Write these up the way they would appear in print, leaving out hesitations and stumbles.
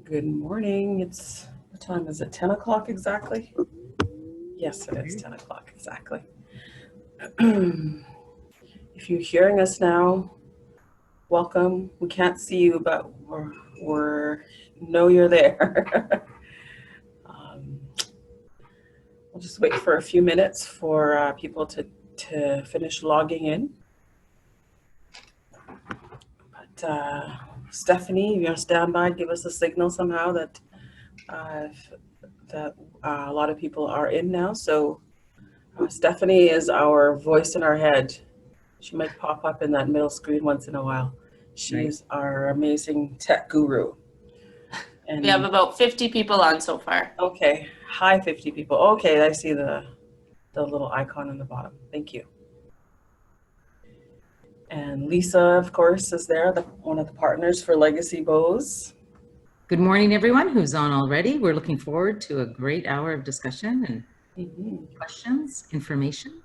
Good morning. What time is it? 10 o'clock exactly? Yes, it is 10 o'clock exactly. If you're hearing us now, welcome. We can't see you, but we're know you're there. um, we'll just wait for a few minutes for people to finish logging in. But Stephanie, you're gonna stand by, give us a signal somehow that uh, a lot of people are in now. So Stephanie is our voice in our head. She might pop up in that middle screen once in a while. She's our amazing tech guru. And we have about 50 people on so far. Okay, hi 50 people. Okay, I see the little icon on the bottom. Thank you. And Lisa, of course, is there, one of the partners for Legacy Bows. Good morning, everyone who's on already. We're looking forward to a great hour of discussion and questions, information.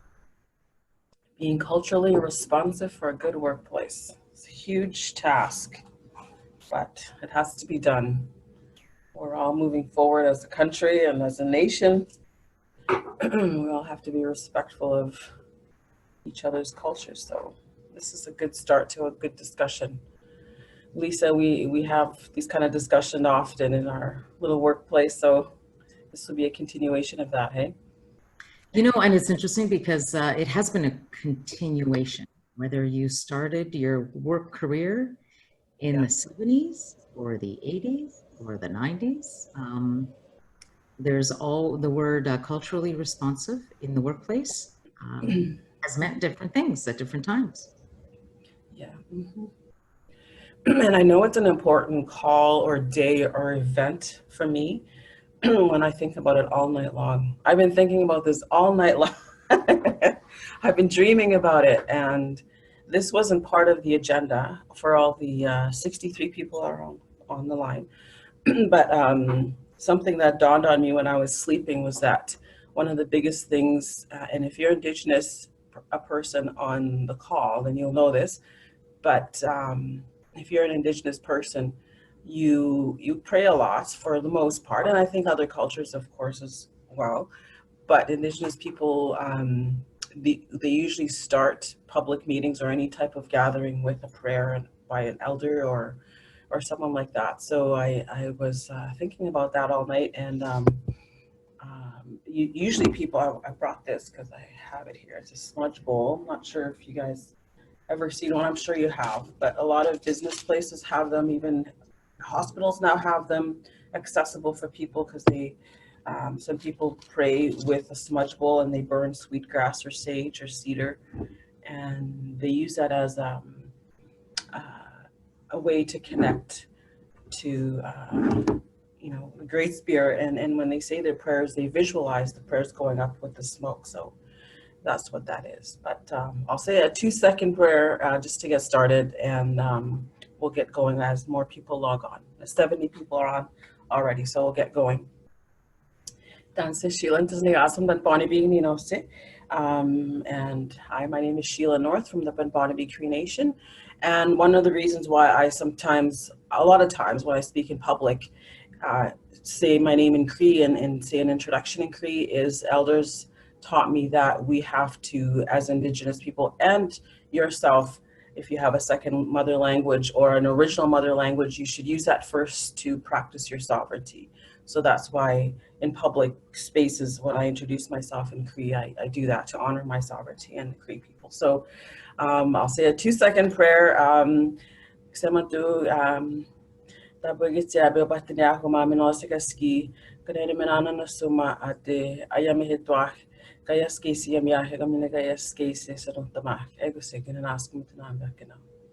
Being culturally responsive for a good workplace. It's a huge task, but it has to be done. We're all moving forward as a country and as a nation. We all have to be respectful of each other's cultures. So this is a good start to a good discussion. Lisa, we have these kind of discussions often in our little workplace, so this will be a continuation of that, hey? You know, and it's interesting because it has been a continuation, whether you started your work career in the 70s or the 80s or the 90s. There's all the word culturally responsive in the workplace has meant different things at different times. Yeah. And I know it's an important call or day or event for me when I think about it all night long. I've been thinking about this all night long. I've been dreaming about it, and this wasn't part of the agenda for all the 63 people are on the line. But something that dawned on me when I was sleeping was that one of the biggest things, and if you're Indigenous, a person on the call, then you'll know this, but if you're an Indigenous person, you pray a lot for the most part, and I think other cultures, of course, as well. But Indigenous people, they usually start public meetings or any type of gathering with a prayer by an elder or someone like that. So I was thinking about that all night, and usually people, I brought this because I have it here. It's a smudge bowl. I'm not sure if you guys ever seen one. I'm sure you have, but a lot of business places have them. Even hospitals now have them accessible for people because some people pray with a smudge bowl and they burn sweetgrass or sage or cedar, and they use that as a way to connect to the Great Spirit. And when they say their prayers, they visualize the prayers going up with the smoke. So that's what that is. But I'll say a 2-second prayer just to get started, and we'll get going as more people log on. 70 people are on already, so we'll get going. And hi, my name is Sheila North from the Bonbonabee Cree Nation. And one of the reasons why I a lot of times when I speak in public, say my name in Cree and say an introduction in Cree is elders taught me that we have to, as Indigenous people and yourself, if you have a second mother language or an original mother language, you should use that first to practice your sovereignty. So that's why in public spaces, when I introduce myself in Cree, I do that to honor my sovereignty and the Cree people. So I'll say a 2-second prayer.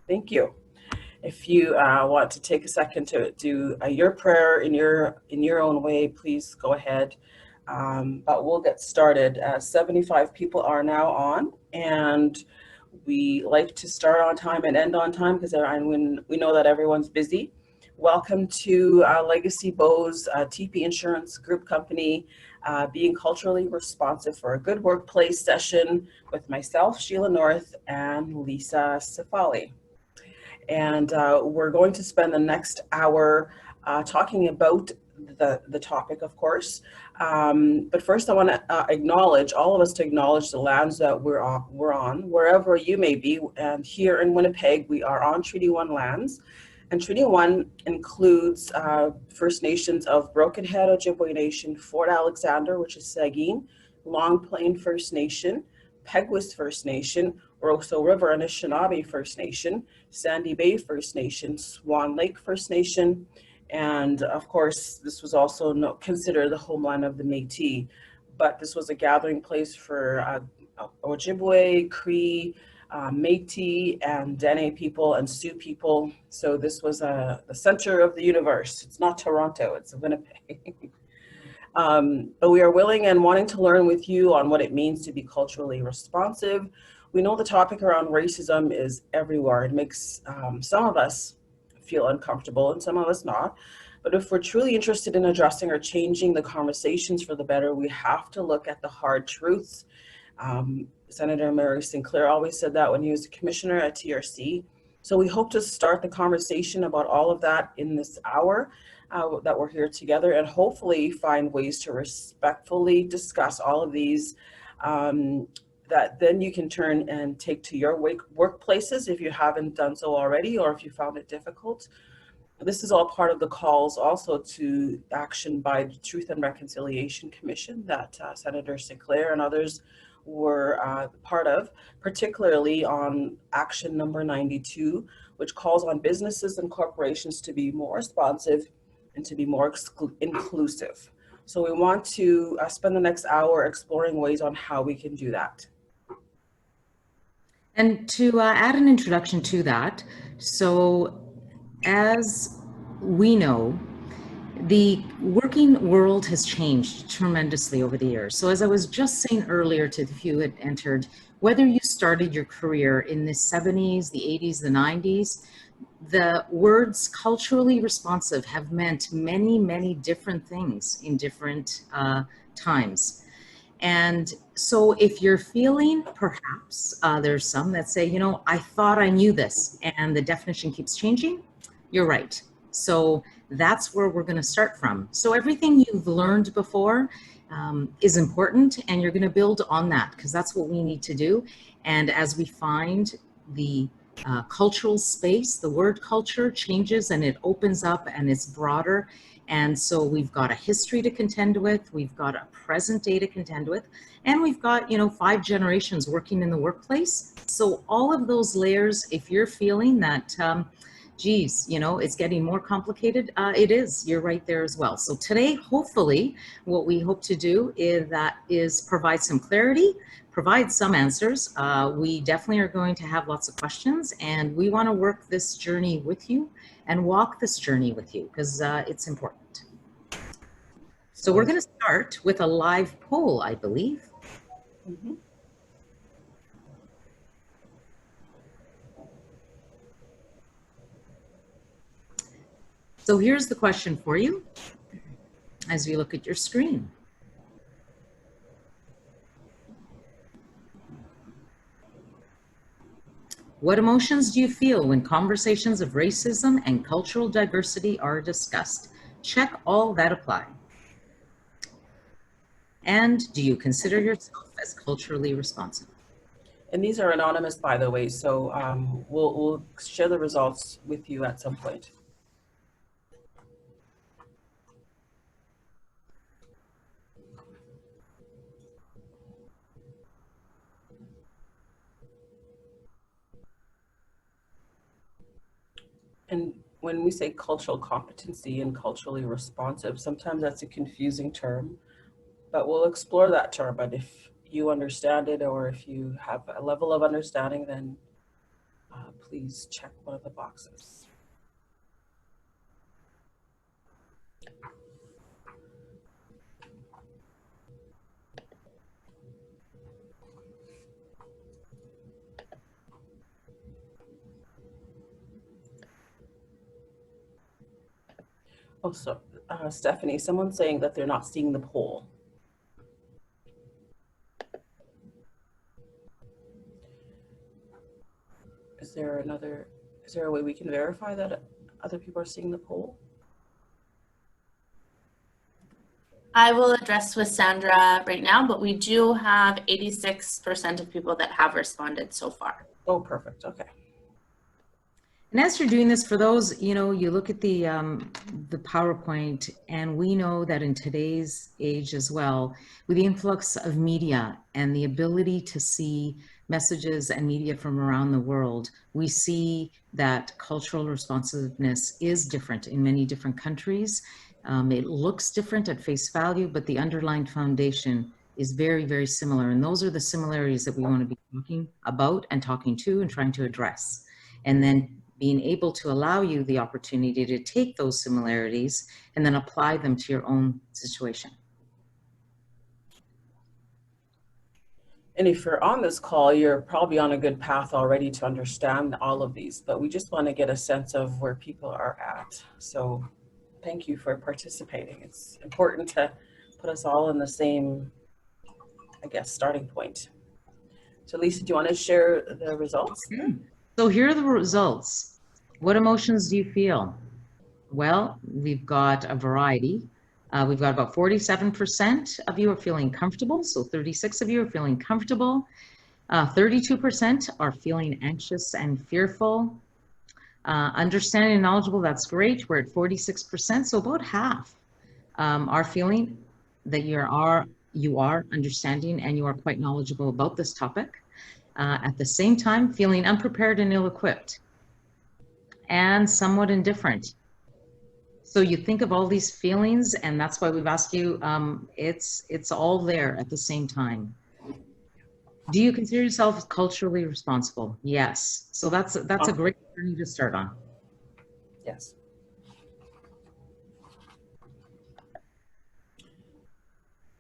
Thank you. If you want to take a second to do your prayer in your own way, please go ahead. But we'll get started. 75 people are now on, and we like to start on time and end on time because when we know that everyone's busy. Welcome to Legacy Bows, Tipi Insurance Group Company, being culturally responsive for a good workplace session with myself, Sheila North, and Lisa Sefali. And we're going to spend the next hour talking about the topic, of course. But first, I want to acknowledge all of us to acknowledge the lands that we're on, wherever you may be. And here in Winnipeg, we are on Treaty 1 lands. And Treaty 1 includes First Nations of Broken Head Ojibwe Nation, Fort Alexander, which is Saugeen, Long Plain First Nation, Peguis First Nation, Roseau River Anishinaabe First Nation, Sandy Bay First Nation, Swan Lake First Nation, and of course, this was also considered the homeland of the Métis. But this was a gathering place for Ojibwe, Cree, Métis, and Dene people and Sioux people. So this was the center of the universe. It's not Toronto, it's Winnipeg. But we are willing and wanting to learn with you on what it means to be culturally responsive. We know the topic around racism is everywhere. It makes some of us feel uncomfortable and some of us not. But if we're truly interested in addressing or changing the conversations for the better, we have to look at the hard truths. Senator Murray Sinclair always said that when he was a commissioner at TRC. So we hope to start the conversation about all of that in this hour that we're here together, and hopefully find ways to respectfully discuss all of these that then you can turn and take to your workplaces if you haven't done so already, or if you found it difficult. This is all part of the calls also to action by the Truth and Reconciliation Commission that Senator Sinclair and others were part of, particularly on action number 92, which calls on businesses and corporations to be more responsive and to be more inclusive. So we want to spend the next hour exploring ways on how we can do that. And to add an introduction to that, so as we know, the working world has changed tremendously over the years. So as I was just saying earlier to the few who had entered, whether you started your career in the 70s, the 80s, the 90s, the words culturally responsive have meant many, many different things in different times. And so if you're feeling, perhaps there's some that say, you know, I thought I knew this and the definition keeps changing, you're right. So that's where we're going to start from. So everything you've learned before is important, and you're going to build on that because that's what we need to do. And as we find the cultural space, the word culture changes and it opens up and it's broader. And so we've got a history to contend with, we've got a present day to contend with, and we've got, you know, 5 generations working in the workplace. So all of those layers, if you're feeling that, geez, you know, it's getting more complicated, it is, you're right there as well. So today, hopefully, what we hope to do is provide some clarity, provide some answers. We definitely are going to have lots of questions, and we want to work this journey with you and walk this journey with you because it's important. So we're going to start with a live poll, I believe. Mm-hmm. So here's the question for you as you look at your screen. What emotions do you feel when conversations of racism and cultural diversity are discussed? Check all that apply. And do you consider yourself as culturally responsive? And these are anonymous, by the way, so we'll share the results with you at some point. And when we say cultural competency and culturally responsive, sometimes that's a confusing term, but we'll explore that term. And if you understand it, or if you have a level of understanding, then please check one of the boxes. Also, Stephanie, someone's saying that they're not seeing the poll. Is there a way we can verify that other people are seeing the poll? I will address with Sandra right now, but we do have 86% of people that have responded so far. Oh, perfect. Okay. And as you're doing this, for those, you know, you look at the PowerPoint, and we know that in today's age as well, with the influx of media and the ability to see messages and media from around the world, we see that cultural responsiveness is different in many different countries. It looks different at face value, but the underlying foundation is very, very similar. And those are the similarities that we want to be talking about and talking to and trying to address. And then being able to allow you the opportunity to take those similarities and then apply them to your own situation. And if you're on this call, you're probably on a good path already to understand all of these, but we just want to get a sense of where people are at. So thank you for participating. It's important to put us all in the same, I guess, starting point. So Lisa, do you want to share the results? So here are the results. What emotions do you feel? Well, we've got a variety. We've got about 47% of you are feeling comfortable. So 36 of you are feeling comfortable. 32% are feeling anxious and fearful. Understanding and knowledgeable, that's great. We're at 46%. So about half are feeling that you are understanding and you are quite knowledgeable about this topic. At the same time, feeling unprepared and ill-equipped and somewhat indifferent. So you think of all these feelings, and that's why we've asked you, it's all there at the same time. Do you consider yourself culturally responsible? Yes. So that's a great journey to start on. Yes.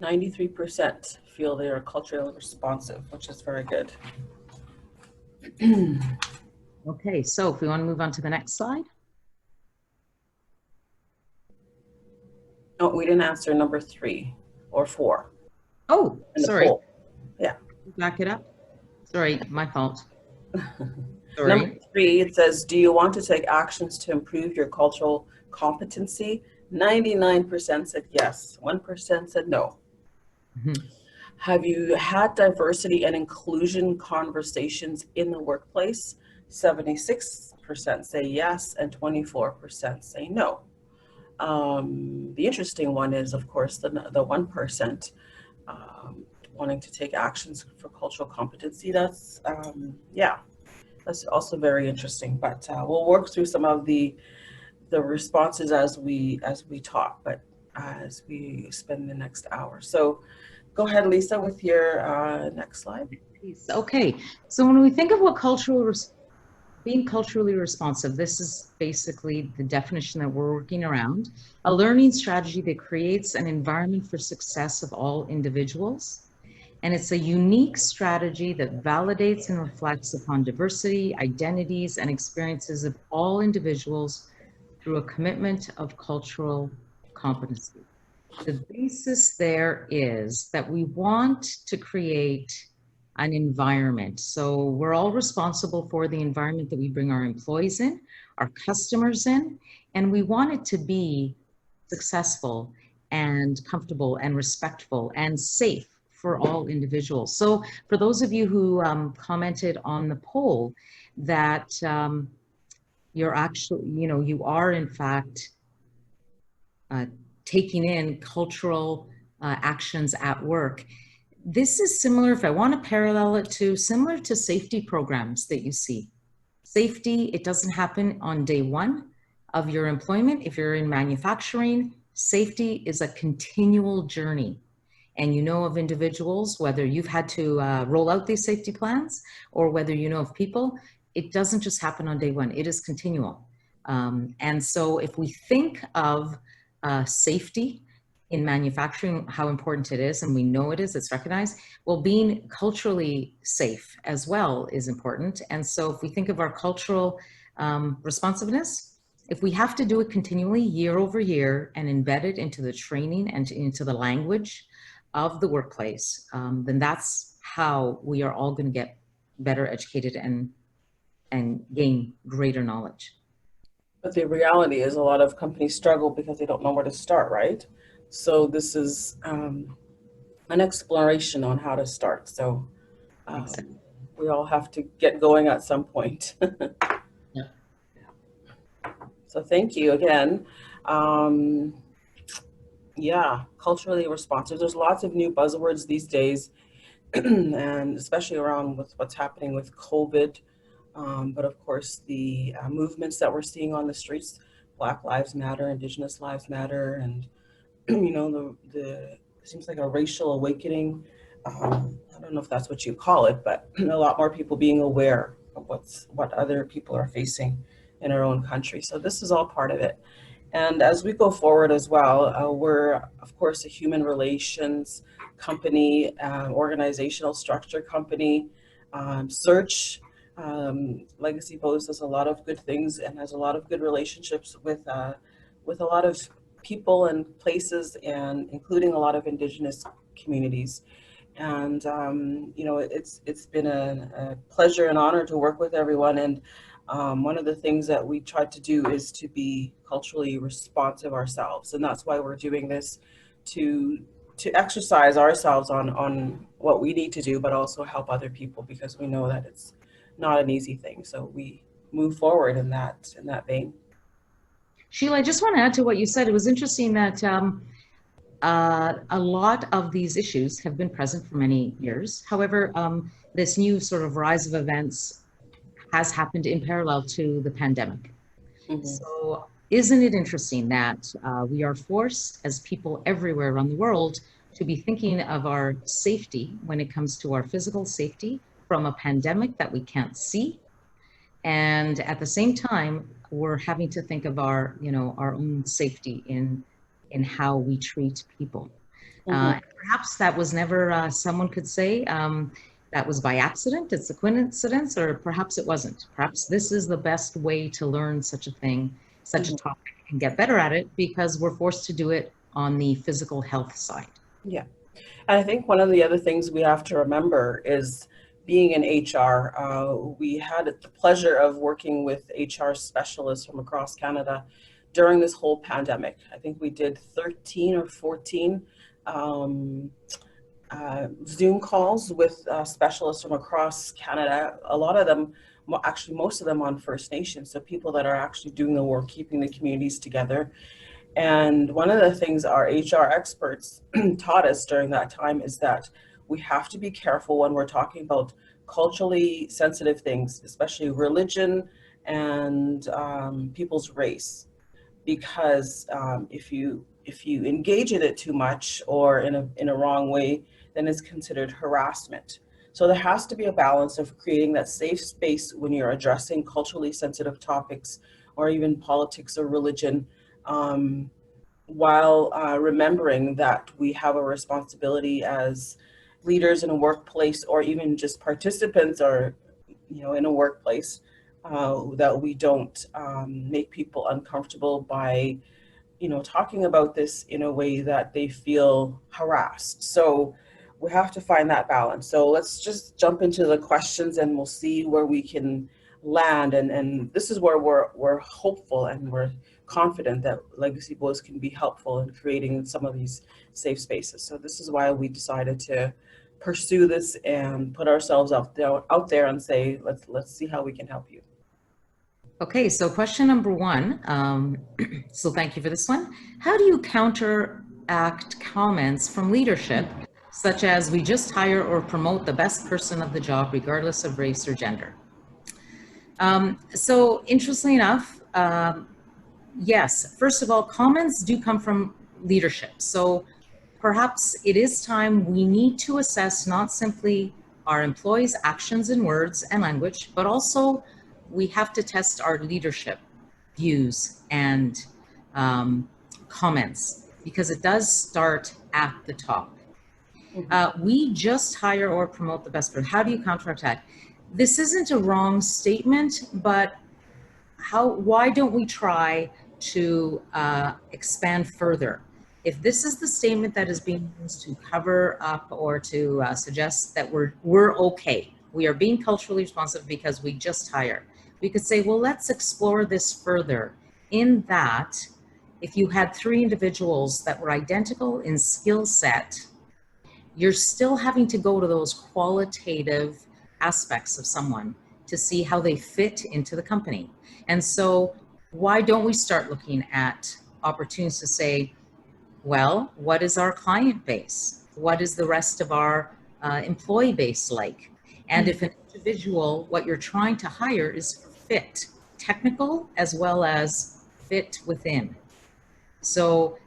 %93 feel they are culturally responsive, which is very good. Okay, so if we want to move on to the next slide. Oh, we didn't answer number 3 or 4. Oh, sorry. Poll. Yeah. Back it up. Sorry, my fault. Sorry. Number 3, it says, do you want to take actions to improve your cultural competency? 99% said yes. 1% said no. Mm-hmm. Have you had diversity and inclusion conversations in the workplace? 76% say yes, and 24% say no. The interesting one is, of course, the 1% wanting to take actions for cultural competency. That's, that's also very interesting. But we'll work through some of the responses as we talk, but as we spend the next hour. So go ahead, Lisa, with your next slide. Okay, so when we think of what being culturally responsive, this is basically the definition that we're working around. A learning strategy that creates an environment for success of all individuals. And it's a unique strategy that validates and reflects upon diversity, identities, and experiences of all individuals through a commitment of cultural competency. The basis there is that we want to create an environment. So we're all responsible for the environment that we bring our employees in, our customers in, and we want it to be successful and comfortable and respectful and safe for all individuals. So for those of you who commented on the poll that you're actually, you are in fact taking in cultural actions at work. This is similar, if I want to parallel it to, similar to safety programs that you see. Safety, it doesn't happen on day one of your employment. If you're in manufacturing, safety is a continual journey. And you know of individuals, whether you've had to roll out these safety plans or whether you know of people, it doesn't just happen on day one, it is continual. And so if we think of safety in manufacturing, how important it is, and we know it is, it's recognized, well, being culturally safe as well is important. And so if we think of our cultural responsiveness, if we have to do it continually year over year and embed it into the training and into the language of the workplace, then that's how we are all going to get better educated and gain greater knowledge. But the reality is a lot of companies struggle because they don't know where to start, right? So this is an exploration on how to start. So Exactly. we all have to get going at some point. Yeah. So thank you again. Um, yeah, culturally responsive. There's lots of new buzzwords these days, and especially around with what's happening with COVID. But of course, the movements that we're seeing on the streets, Black Lives Matter, Indigenous Lives Matter, and the seems like a racial awakening. I don't know if that's what you call it, but a lot more people being aware of what other people are facing in our own country. So this is all part of it. And as we go forward as well, we're of course a human relations company, organizational structure company, search. Legacy Bose does a lot of good things and has a lot of good relationships with a lot of people and places, and including a lot of Indigenous communities. And it's been a pleasure and honor to work with everyone. And one of the things that we tried to do is to be culturally responsive ourselves, and that's why we're doing this, to exercise ourselves on what we need to do, but also help other people, because we know that it's not an easy thing. So we move forward in that vein. Sheila, I just want to add to what you said. It was interesting that a lot of these issues have been present for many years. However, this new sort of rise of events has happened in parallel to the pandemic. Mm-hmm. So isn't it interesting that we are forced as people everywhere around the world to be thinking of our safety when it comes to our physical safety from a pandemic that we can't see? And at the same time, we're having to think of our, our own safety in how we treat people. Mm-hmm. Perhaps that was never, someone could say, that was by accident, it's a coincidence, or perhaps it wasn't. Perhaps this is the best way to learn such a thing, such a topic, and get better at it, because we're forced to do it on the physical health side. Yeah. And I think one of the other things we have to remember is, being in HR, we had the pleasure of working with HR specialists from across Canada during this whole pandemic. I think we did 13 or 14 Zoom calls with specialists from across Canada. A lot of them, actually most of them on First Nations, so people that are actually doing the work, keeping the communities together. And one of the things our HR experts taught us during that time is that we have to be careful when we're talking about culturally sensitive things, especially religion and people's race, because if you engage in it too much or in a wrong way, then it's considered harassment. So there has to be a balance of creating that safe space when you're addressing culturally sensitive topics, or even politics or religion, while remembering that we have a responsibility as leaders in a workplace, or even just participants, or in a workplace, that we don't make people uncomfortable by talking about this in a way that they feel harassed. So we have to find that balance. So let's just jump into the questions, and we'll see where we can land. And this is where we're hopeful, and we're confident that Legacy Boys can be helpful in creating some of these safe spaces. So this is why we decided to pursue this and put ourselves out there and say, let's see how we can help you. Okay, so question number one, so thank you for this one. How do you counteract comments from leadership, such as we just hire or promote the best person of the job, regardless of race or gender? So interestingly enough, yes, first of all, comments do come from leadership. So perhaps it is time we need to assess not simply our employees' actions and words and language, but also we have to test our leadership views and comments, because it does start at the top. We just hire or promote the best person. How do you counteract that? This isn't a wrong statement, but why don't we try to expand further? If this is the statement that is being used to cover up or to suggest that we're okay, we are being culturally responsive because we just hire, we could say, well, let's explore this further, in that if you had 3 individuals that were identical in skill set, you're still having to go to those qualitative aspects of someone to see how they fit into the company. And so why don't we start looking at opportunities to say, well, what is our client base? What is the rest of our employee base like? And if an individual, what you're trying to hire is for fit, technical as well as fit within. So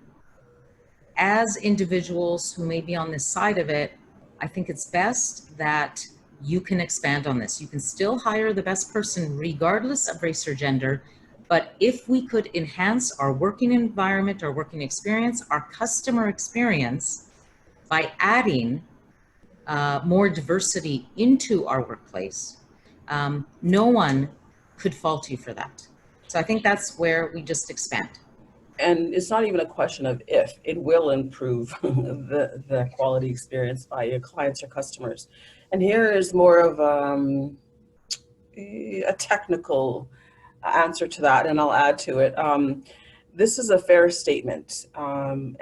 as individuals who may be on this side of it, I think it's best that you can expand on this. You can still hire the best person regardless of race or gender. But if we could enhance our working environment, our working experience, our customer experience by adding more diversity into our workplace, no one could fault you for that. So I think that's where we just expand. And it's not even a question of if, it will improve the quality experience by your clients or customers. And here is more of a technical answer to that, and I'll add to it. This is a fair statement, and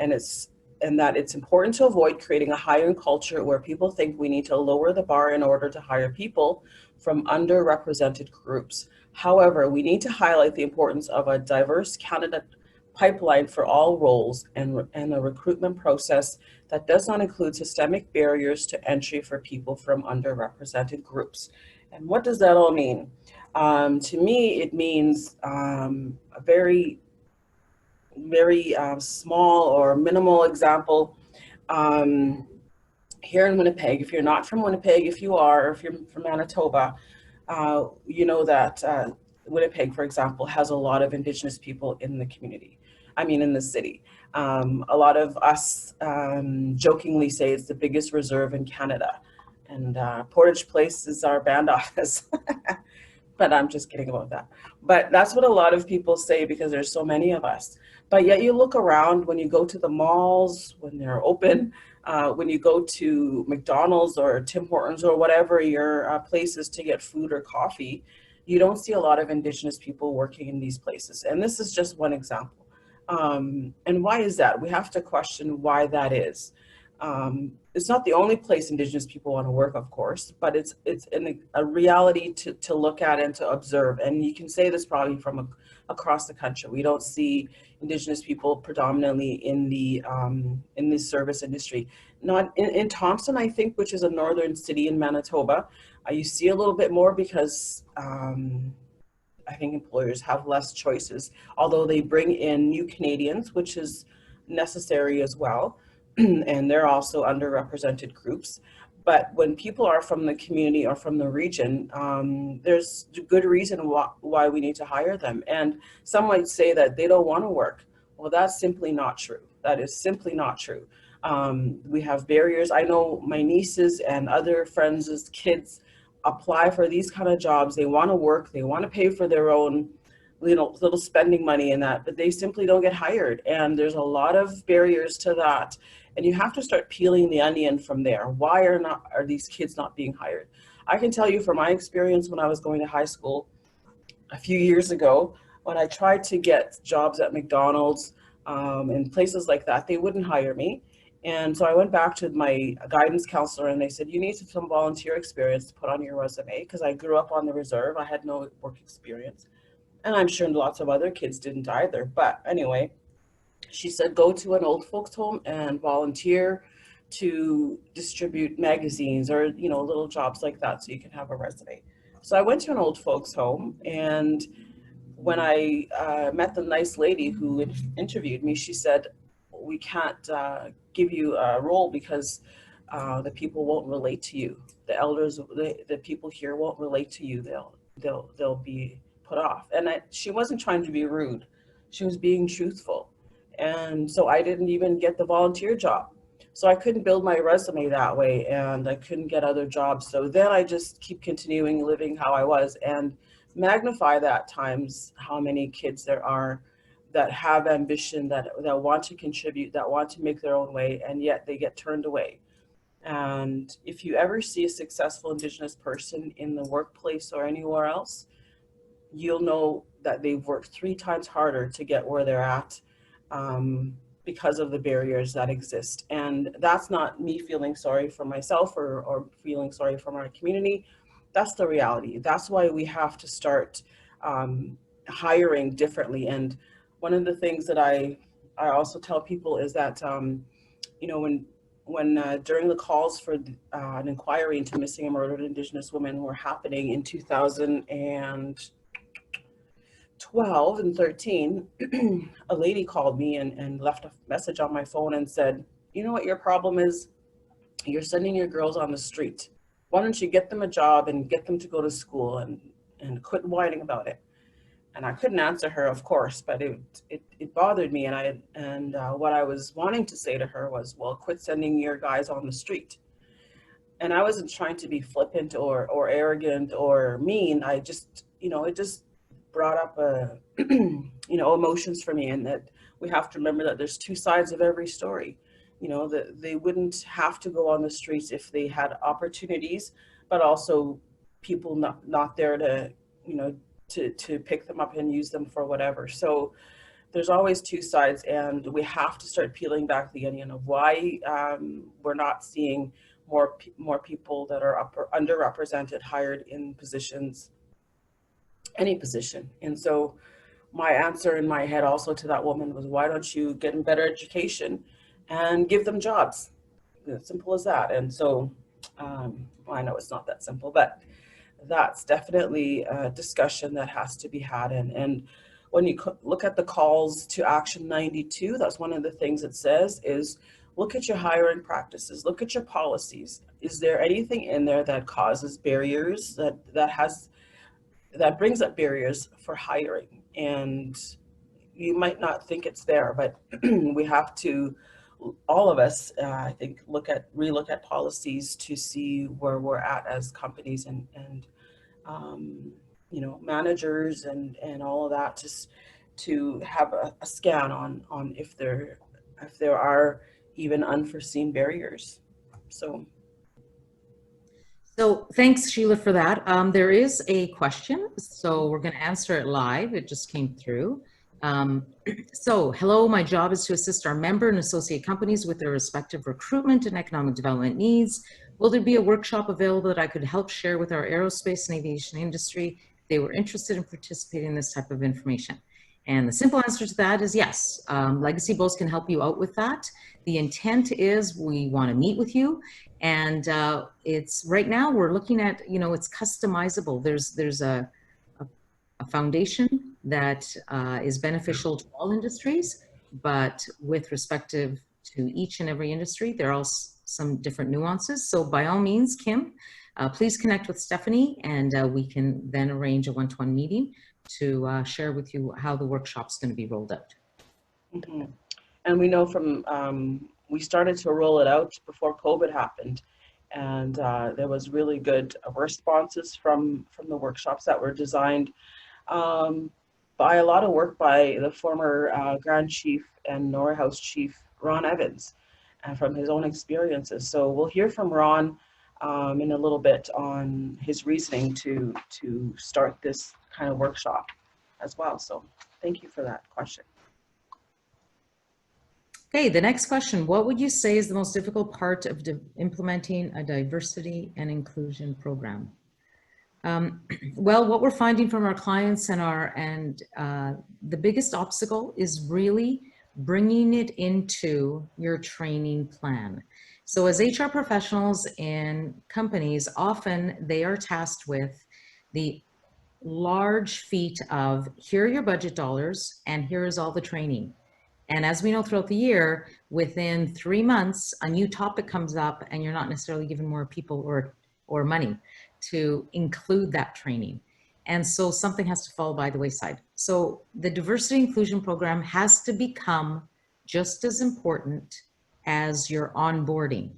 that it's important to avoid creating a hiring culture where people think we need to lower the bar in order to hire people from underrepresented groups. However, we need to highlight the importance of a diverse candidate pipeline for all roles and a recruitment process that does not include systemic barriers to entry for people from underrepresented groups. And what does that all mean? To me, it means a very small or minimal example. Here in Winnipeg, if you're not from Winnipeg, if you are, or if you're from Manitoba, you know that Winnipeg, for example, has a lot of Indigenous people in the community. I mean, in the city. A lot of us jokingly say it's the biggest reserve in Canada. And Portage Place is our band office. But I'm just kidding about that. But that's what a lot of people say because there's so many of us. But yet you look around when you go to the malls, when they're open, when you go to McDonald's or Tim Hortons or whatever your place is to get food or coffee, you don't see a lot of Indigenous people working in these places. And this is just one example. And why is that? We have to question why that is. It's not the only place Indigenous people want to work, of course, but it's a reality to look at and to observe. And you can say this probably from across the country. We don't see Indigenous people predominantly in the service industry. Not in Thompson, I think, which is a northern city in Manitoba. You see a little bit more because I think employers have less choices, although they bring in new Canadians, which is necessary as well. And they're also underrepresented groups. But when people are from the community or from the region, there's a good reason why we need to hire them. And some might say that they don't want to work. Well, that's simply not true. That is simply not true. We have barriers. I know my nieces and other friends' kids apply for these kind of jobs. They want to work. They want to pay for their own little spending money in that, but they simply don't get hired. And there's a lot of barriers to that. And you have to start peeling the onion from there. Why are these kids not being hired? I can tell you from my experience when I was going to high school a few years ago, when I tried to get jobs at McDonald's and places like that, they wouldn't hire me. And so I went back to my guidance counselor and they said, you need some volunteer experience to put on your resume, because I grew up on the reserve. I had no work experience. And I'm sure lots of other kids didn't either. But anyway, she said, go to an old folks home and volunteer to distribute magazines or, little jobs like that so you can have a resume. So I went to an old folks home, and when I met the nice lady who interviewed me, she said, we can't give you a role because the people won't relate to you. The elders, the people here won't relate to you. They'll be put off. And she wasn't trying to be rude. She was being truthful. And so I didn't even get the volunteer job. So I couldn't build my resume that way, and I couldn't get other jobs. So then I just keep continuing living how I was and magnify that times how many kids there are that have ambition, that want to contribute, that want to make their own way, and yet they get turned away. And if you ever see a successful Indigenous person in the workplace or anywhere else, you'll know that they've worked 3 times harder to get where they're at. because of the barriers that exist. And that's not me feeling sorry for myself or feeling sorry for my community. That's the reality. That's why we have to start hiring differently. And one of the things that I also tell people is that, you know, when during the calls for an inquiry into missing and murdered Indigenous women were happening in 2012 and 13, a lady called me and left a message on my phone and said, you know what your problem is? You're sending your girls on the street. Why don't you get them a job and get them to go to school and quit whining about it? And I couldn't answer her, of course, but it bothered me. And what I was wanting to say to her was, well, quit sending your guys on the street. And I wasn't trying to be flippant or arrogant or mean. I just, you know, it just brought up you know, emotions for me, and that we have to remember that there's two sides of every story. You know, that they wouldn't have to go on the streets if they had opportunities, but also people not there to, you know, to pick them up and use them for whatever. So there's always two sides, and we have to start peeling back the onion of why we're not seeing more people that are underrepresented hired in positions, any position. And so my answer in my head also to that woman was, why don't you get in better education and give them jobs? As simple as that. And so well, I know it's not that simple, but that's definitely a discussion that has to be had. And when you look at the calls to Action 92, that's one of the things it says is, look at your hiring practices, look at your policies. Is there anything in there that causes barriers, that brings up barriers for hiring? And you might not think it's there, but we have to, all of us, I think, relook at policies to see where we're at as companies and you know, managers and all of that, just to have a scan on if there are even unforeseen barriers. So thanks, Sheila, for that. There is a question, so we're going to answer it live. It just came through. So, hello, my job is to assist our member and associate companies with their respective recruitment and economic development needs. Will there be a workshop available that I could help share with our aerospace and aviation industry if they were interested in participating in this type of information? And the simple answer to that is yes. Legacy Bows can help you out with that. The intent is we want to meet with you, and it's right now we're looking at, you know, it's customizable. There's a foundation that is beneficial to all industries, but with respective to each and every industry, there are some different nuances. So by all means, Kim, please connect with Stephanie, and we can then arrange a one-to-one meeting to share with you how the workshop's going to be rolled out. Mm-hmm. And we know from, we started to roll it out before COVID happened, and there was really good responses from the workshops that were designed by a lot of work by the former Grand Chief and Norah House Chief Ron Evans, and from his own experiences. So we'll hear from Ron in a little bit on his reasoning to start this kind of workshop as well. So thank you for that question. Okay, the next question. What would you say is the most difficult part of implementing a diversity and inclusion program? Well, what we're finding from our clients and the biggest obstacle is really bringing it into your training plan. So as HR professionals in companies, often they are tasked with the large feat of, here are your budget dollars and here is all the training. And as we know throughout the year, within 3 months, a new topic comes up and you're not necessarily given more people or money to include that training. And so something has to fall by the wayside. So the diversity inclusion program has to become just as important as your onboarding.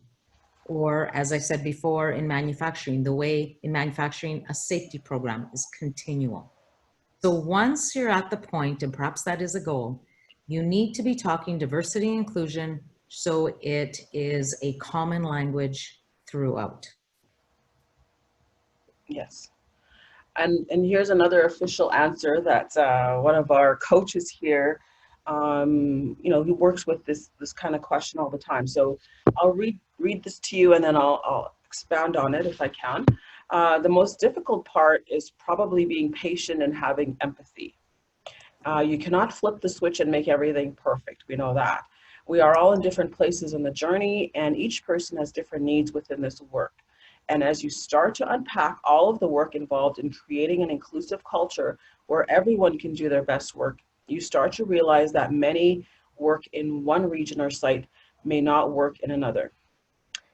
Or as I said before, in manufacturing, the way in manufacturing, a safety program is continual. So once you're at the point, and perhaps that is a goal, you need to be talking diversity and inclusion so it is a common language throughout. Yes. And here's another official answer that one of our coaches here you know, who works with this kind of question all the time. So I'll read this to you, and then I'll expound on it if I can. The most difficult part is probably being patient and having empathy. You cannot flip the switch and make everything perfect. We know that. We are all in different places in the journey, and each person has different needs within this work. And as you start to unpack all of the work involved in creating an inclusive culture where everyone can do their best work, you start to realize that many work in one region or site may not work in another.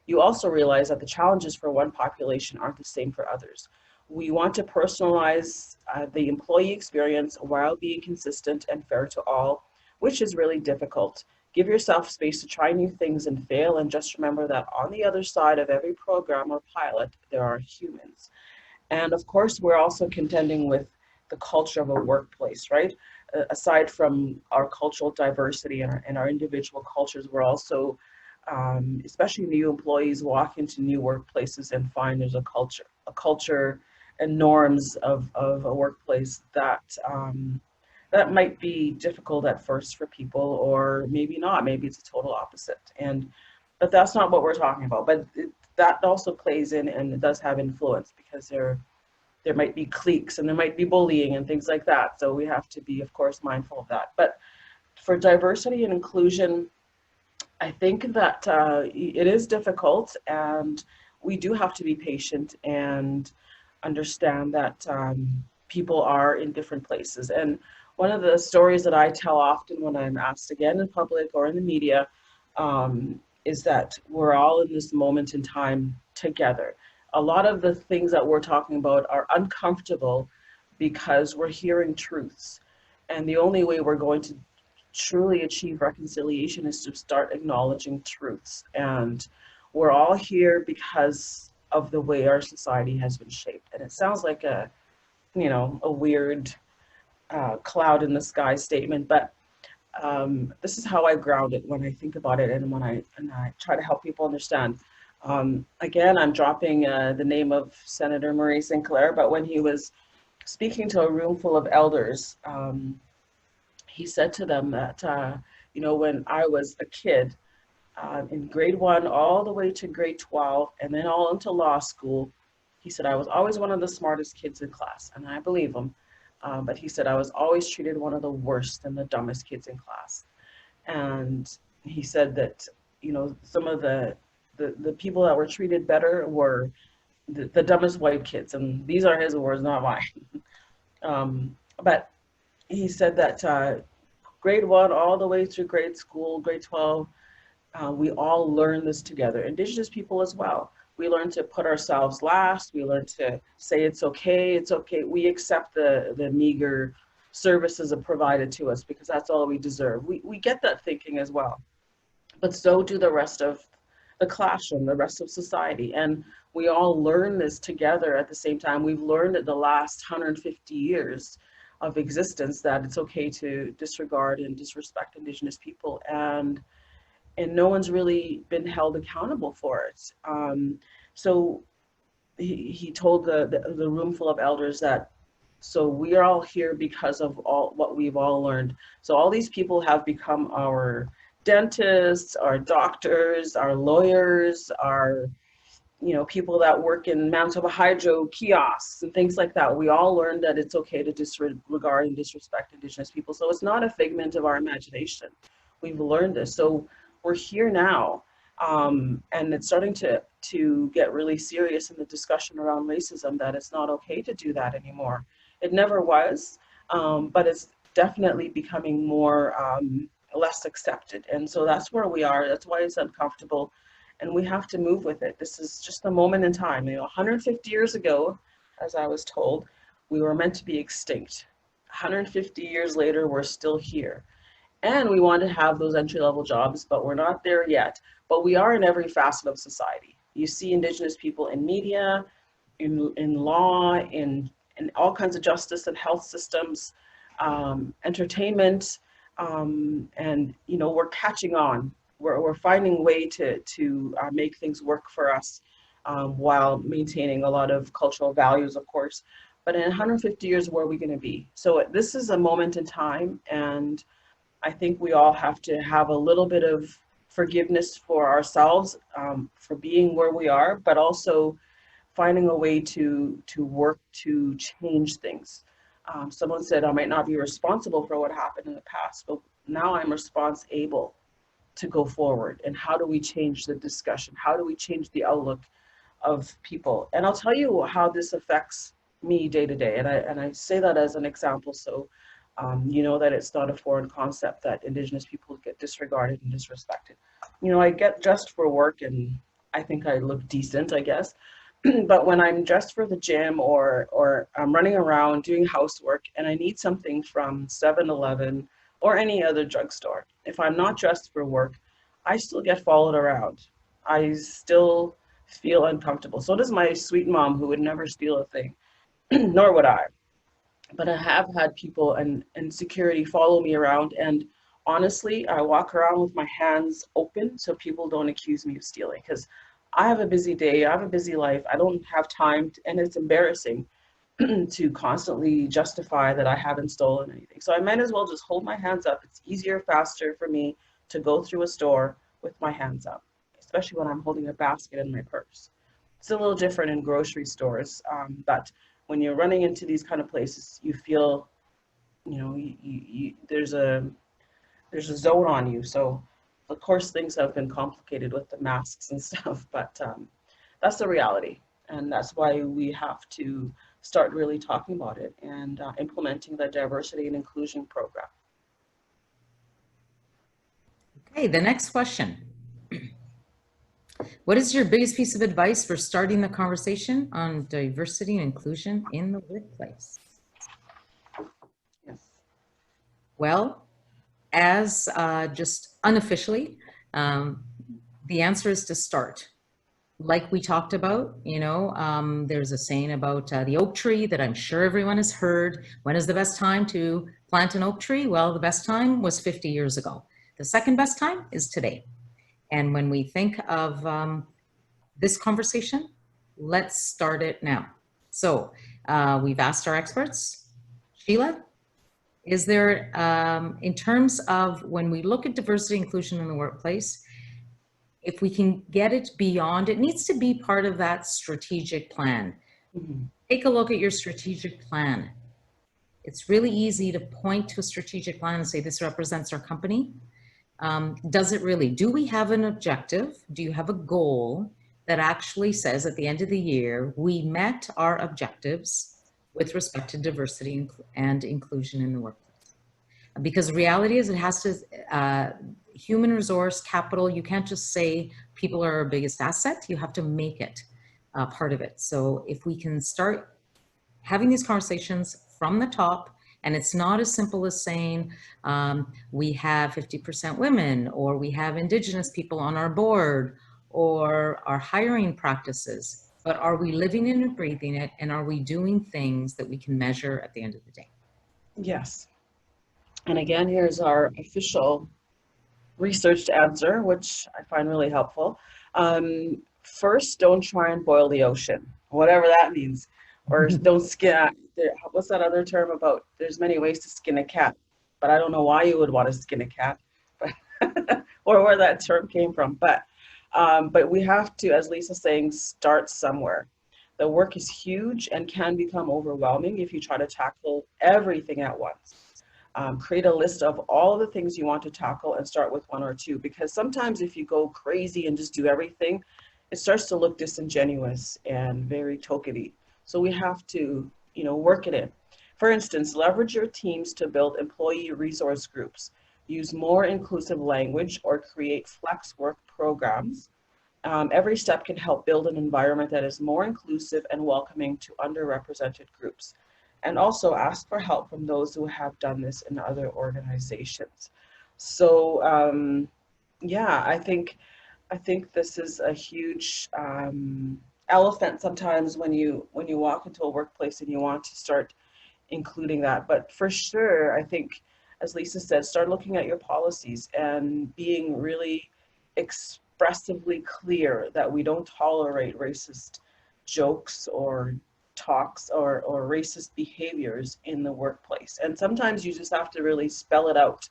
You also realize that the challenges for one population aren't the same for others. We want to personalize the employee experience while being consistent and fair to all, which is really difficult. Give yourself space to try new things and fail, and just remember that on the other side of every program or pilot, there are humans. And of course, we're also contending with the culture of a workplace, right? Aside from our cultural diversity and our individual cultures, we're also, especially new employees, walk into new workplaces and find there's a culture and norms of a workplace that that might be difficult at first for people, or maybe not. Maybe it's a total opposite. But that's not what we're talking about. But that also plays in, and it does have influence, because there might be cliques and there might be bullying and things like that. So we have to be, of course, mindful of that. But for diversity and inclusion, I think that it is difficult, and we do have to be patient and understand that people are in different places. And one of the stories that I tell often when I'm asked again in public or in the media is that we're all in this moment in time together. A lot of the things that we're talking about are uncomfortable because we're hearing truths. And the only way we're going to truly achieve reconciliation is to start acknowledging truths. And we're all here because of the way our society has been shaped. And it sounds like a, you know, a weird cloud in the sky statement, but this is how I ground it when I think about it, and when I try to help people understand. Again, I'm dropping the name of Senator Murray Sinclair, but when he was speaking to a room full of elders, he said to them that, you know, when I was a kid, in grade 1 all the way to grade 12, and then all into law school, he said I was always one of the smartest kids in class, and I believe him. But he said I was always treated one of the worst and the dumbest kids in class. And he said that, you know, some of the people that were treated better were the dumbest white kids. And these are his words, not mine. But he said that grade 1 all the way through grade school, grade 12, we all learn this together. Indigenous people as well. We learn to put ourselves last. We learn to say it's okay, it's okay. We accept the meager services that are provided to us because that's all we deserve. We get that thinking as well. But so do the rest of the classroom, the rest of society. And we all learn this together at the same time. We've learned it the last 150 years of existence that it's okay to disregard and disrespect Indigenous people. And no one's really been held accountable for it. So he told the room full of elders that, so we are all here because of all what we've all learned. So all these people have become our dentists, our doctors, our lawyers, our, you know, people that work in Manitoba Hydro kiosks and things like that. We all learned that it's okay to disregard and disrespect Indigenous people. So it's not a figment of our imagination. We've learned this. So we're here now, and it's starting to get really serious in the discussion around racism, that it's not okay to do that anymore. It never was, but it's definitely becoming more less accepted. And so that's where we are. That's why it's uncomfortable, and we have to move with it. This is just a moment in time. You know, 150 years ago, as I was told, we were meant to be extinct. 150 years later, we're still here. And we want to have those entry-level jobs, but we're not there yet. But we are in every facet of society. You see Indigenous people in media, in law, in all kinds of justice and health systems, entertainment, and, you know, we're catching on. We're finding a way to make things work for us while maintaining a lot of cultural values, of course. But in 150 years, where are we going to be? So this is a moment in time, and I think we all have to have a little bit of forgiveness for ourselves, for being where we are, but also finding a way to work to change things. Someone said I might not be responsible for what happened in the past, but now I'm responsible to go forward. And how do we change the discussion? How do we change the outlook of people? And I'll tell you how this affects me day to day. And I say that as an example, so you know that it's not a foreign concept that Indigenous people get disregarded and disrespected. You know, I get dressed for work and I think I look decent, I guess. But when I'm dressed for the gym or I'm running around doing housework and I need something from 7-Eleven or any other drugstore, if I'm not dressed for work, I still get followed around. I still feel uncomfortable. So does my sweet mom, who would never steal a thing, nor would I. But I have had people and security follow me around, and honestly, I walk around with my hands open so people don't accuse me of stealing, because I have a busy day, I have a busy life, I don't have time to, and it's embarrassing to constantly justify that I haven't stolen anything. So I might as well just hold my hands up. It's easier, faster for me to go through a store with my hands up, especially when I'm holding a basket in my purse. It's a little different in grocery stores, but when you're running into these kind of places, you feel, you know, there's a zone on you. So of course things have been complicated with the masks and stuff, but that's the reality. And that's why we have to start really talking about it and implementing the diversity and inclusion program. Okay, the next question. What is your biggest piece of advice for starting the conversation on diversity and inclusion in the workplace? Yes. Well, as just unofficially, the answer is to start. Like we talked about, you know, there's a saying about the oak tree that I'm sure everyone has heard. When is the best time to plant an oak tree? Well, the best time was 50 years ago. The second best time is today. And when we think of this conversation, let's start it now. So we've asked our experts. Sheila, is there, in terms of when we look at diversity inclusion in the workplace, if we can get it beyond, it needs to be part of that strategic plan. Mm-hmm. Take a look at your strategic plan. It's really easy to point to a strategic plan and say, this represents our company. Does it really? Do we have an objective? Do you have a goal that actually says at the end of the year, we met our objectives with respect to diversity and inclusion in the workplace? Because the reality is it has to, human resource capital, you can't just say people are our biggest asset, you have to make it part of it. So if we can start having these conversations from the top, and it's not as simple as saying we have 50% women, or we have Indigenous people on our board, or our hiring practices, but are we living it and breathing it, and are we doing things that we can measure at the end of the day? Yes. And again, here's our official researched answer, which I find really helpful. First, don't try and boil the ocean, whatever that means. Or don't skin, what's that other term about? There's many ways to skin a cat, but I don't know why you would want to skin a cat, but or where that term came from. But we have to, as Lisa's saying, start somewhere. The work is huge and can become overwhelming if you try to tackle everything at once. Create a list of all the things you want to tackle and start with one or two, because sometimes if you go crazy and just do everything, it starts to look disingenuous and very tokeny. So we have to, you know, work it in. For instance, leverage your teams to build employee resource groups, use more inclusive language, or create flex work programs. Every step can help build an environment that is more inclusive and welcoming to underrepresented groups. And also ask for help from those who have done this in other organizations. So yeah, I think this is a huge elephant sometimes when you walk into a workplace and you want to start including that. But for sure, I think, as Lisa said, start looking at your policies and being really expressively clear that we don't tolerate racist jokes or talks or racist behaviors in the workplace. And sometimes you just have to really spell it out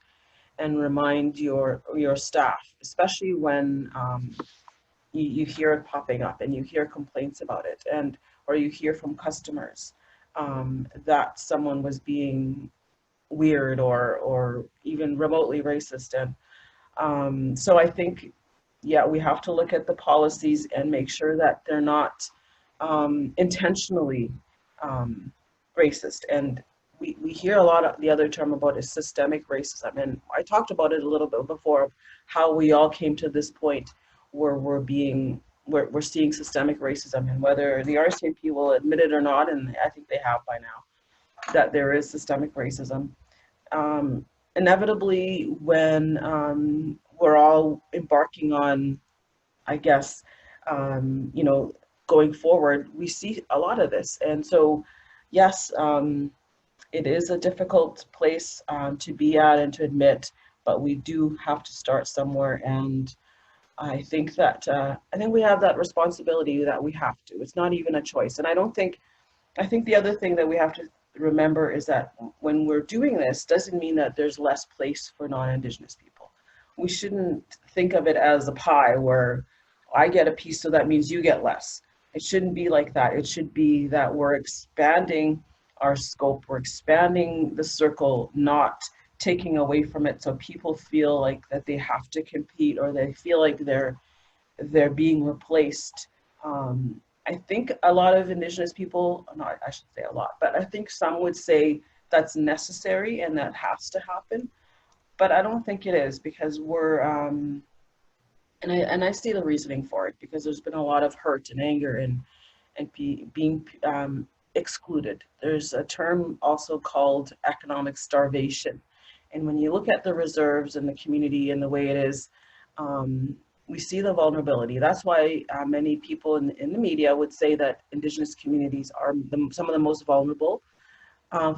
and remind your staff, especially when you hear it popping up and you hear complaints about it, and or you hear from customers that someone was being weird or even remotely racist. And so I think, yeah, we have to look at the policies and make sure that they're not intentionally racist. And we hear a lot of the other term about is systemic racism. And I talked about it a little bit before, how we all came to this point where we're seeing systemic racism, and whether the RCMP will admit it or not, and I think they have by now, that there is systemic racism. Inevitably, when we're all embarking on, I guess, you know, going forward, we see a lot of this. And so, yes, it is a difficult place to be at and to admit, but we do have to start somewhere. And I think that I think we have that responsibility that we have to. It's not even a choice. And I think the other thing that we have to remember is that when we're doing this, doesn't mean that there's less place for non-Indigenous people. We shouldn't think of it as a pie where I get a piece, so that means you get less. It shouldn't be like that. It should be that we're expanding our scope, we're expanding the circle, not taking away from it, so people feel like that they have to compete, or they feel like they're being replaced. I think a lot of Indigenous people, no, I should say a lot, but I think some would say that's necessary and that has to happen. But I don't think it is, because we're, and I see the reasoning for it, because there's been a lot of hurt and anger and being excluded. There's a term also called economic starvation. And when you look at the reserves and the community and the way it is, we see the vulnerability. That's why many people in the media would say that Indigenous communities are some of the most vulnerable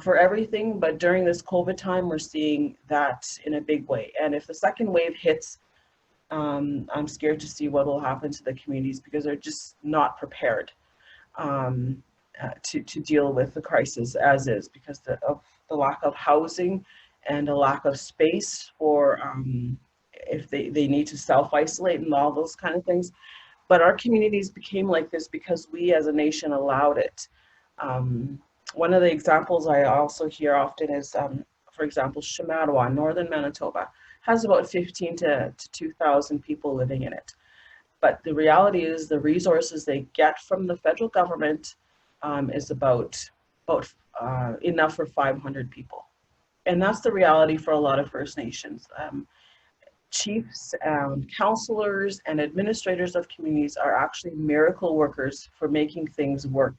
for everything. But during this COVID time, we're seeing that in a big way. And if the second wave hits, I'm scared to see what will happen to the communities, because they're just not prepared to deal with the crisis as is, because of the lack of housing and a lack of space for if they need to self-isolate and all those kind of things. But our communities became like this because we as a nation allowed it. One of the examples I also hear often is, for example, Shamattawa, northern Manitoba, has about 15 to 2,000 people living in it. But the reality is the resources they get from the federal government is about enough for 500 people. And that's the reality for a lot of First Nations. Chiefs, counselors, and administrators of communities are actually miracle workers for making things work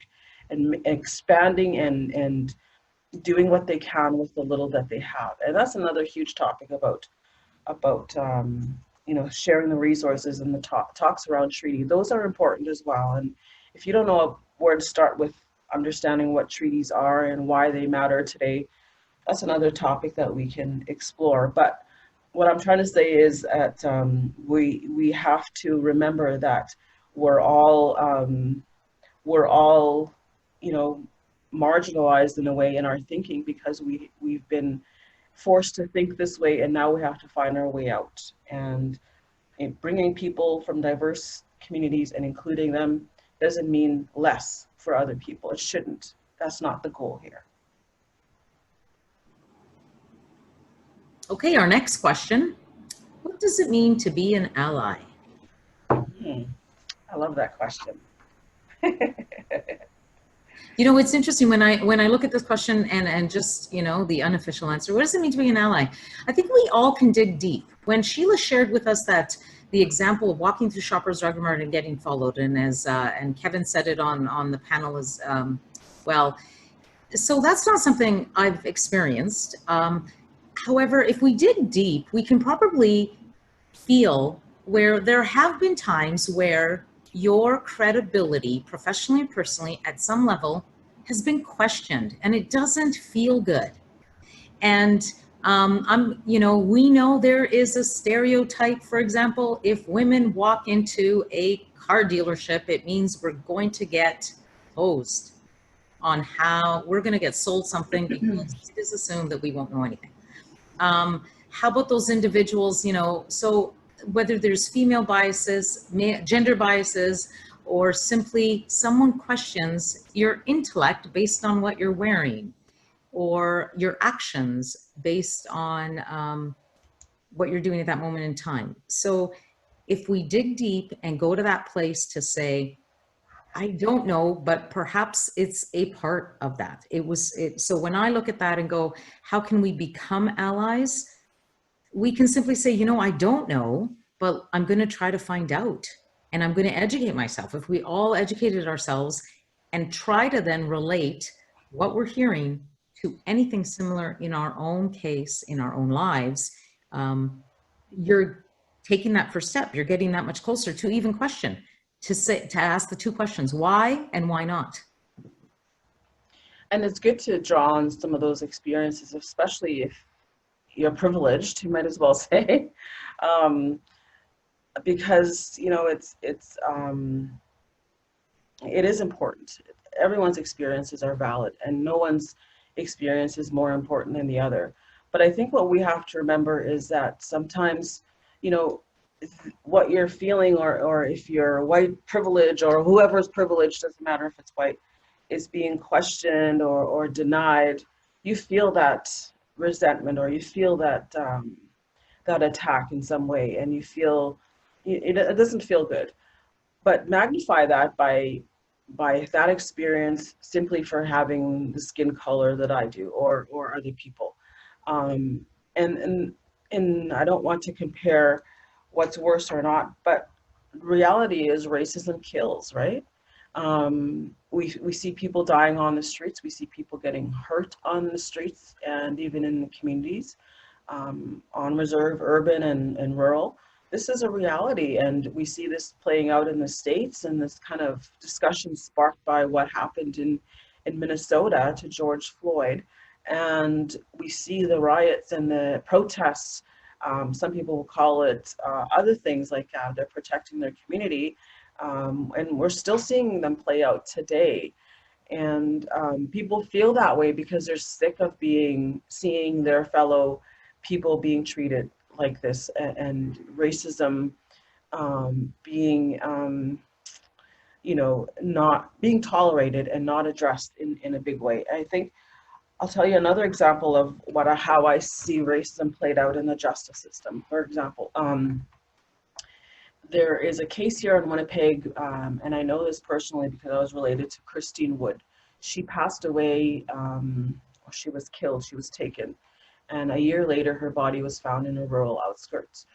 and expanding and doing what they can with the little that they have. And that's another huge topic about you know, sharing the resources and the talks around treaty. Those are important as well. And if you don't know where to start with understanding what treaties are and why they matter today, that's another topic that we can explore. But what I'm trying to say is that we have to remember that we're all you know, marginalized in a way in our thinking, because we've been forced to think this way, and now we have to find our way out. And bringing people from diverse communities and including them doesn't mean less for other people. It shouldn't. That's not the goal here. Okay, our next question. What does it mean to be an ally? I love that question. You know, it's interesting when I look at this question and just, you know, the unofficial answer, what does it mean to be an ally? I think we all can dig deep. When Sheila shared with us that the example of walking through Shoppers Drug Mart and getting followed, and as and Kevin said it on the panel as well, so that's not something I've experienced. However, if we dig deep, we can probably feel where there have been times where your credibility, professionally and personally, at some level, has been questioned, and it doesn't feel good. And you know, we know there is a stereotype. For example, if women walk into a car dealership, it means we're going to get hosed on how we're going to get sold something, because it is assumed that we won't know anything. how about those individuals, so whether there's female biases, gender biases, or simply someone questions your intellect based on what you're wearing, or your actions based on what you're doing at that moment in time. So if we dig deep and go to that place to say, I don't know, but perhaps it's a part of that. So when I look at that and go, how can we become allies? We can simply say, I don't know, but I'm going to try to find out, and I'm going to educate myself. If we all educated ourselves and try to then relate what we're hearing to anything similar in our own case, in our own lives, you're taking that first step. You're getting that much closer to even question, to ask the two questions, why and why not? And it's good to draw on some of those experiences, especially if you're privileged, you might as well say, because it is important. Everyone's experiences are valid, and no one's experience is more important than the other. But I think what we have to remember is that sometimes, what you're feeling, or if you're white privilege or whoever's privileged, doesn't matter if it's white, is being questioned or denied, you feel that resentment, or you feel that that attack in some way, and you feel it doesn't feel good. But magnify that by that experience simply for having the skin color that I do, or other people. Um, and I don't want to compare what's worse or not, but reality is racism kills, right? We see people dying on the streets. We see people getting hurt on the streets and even in the communities, on reserve, urban, and rural. This is a reality, and we see this playing out in the States, and this kind of discussion sparked by what happened in Minnesota to George Floyd. And we see the riots and the protests. Some people will call it other things, like they're protecting their community. And we're still seeing them play out today. And people feel that way because they're sick of seeing their fellow people being treated like this, and racism being, not being tolerated and not addressed in a big way. I think I'll tell you another example of how I see racism played out in the justice system. For example, there is a case here in Winnipeg, and I know this personally because I was related to Christine Wood. She passed away, she was killed, she was taken. And a year later, her body was found in a rural outskirts.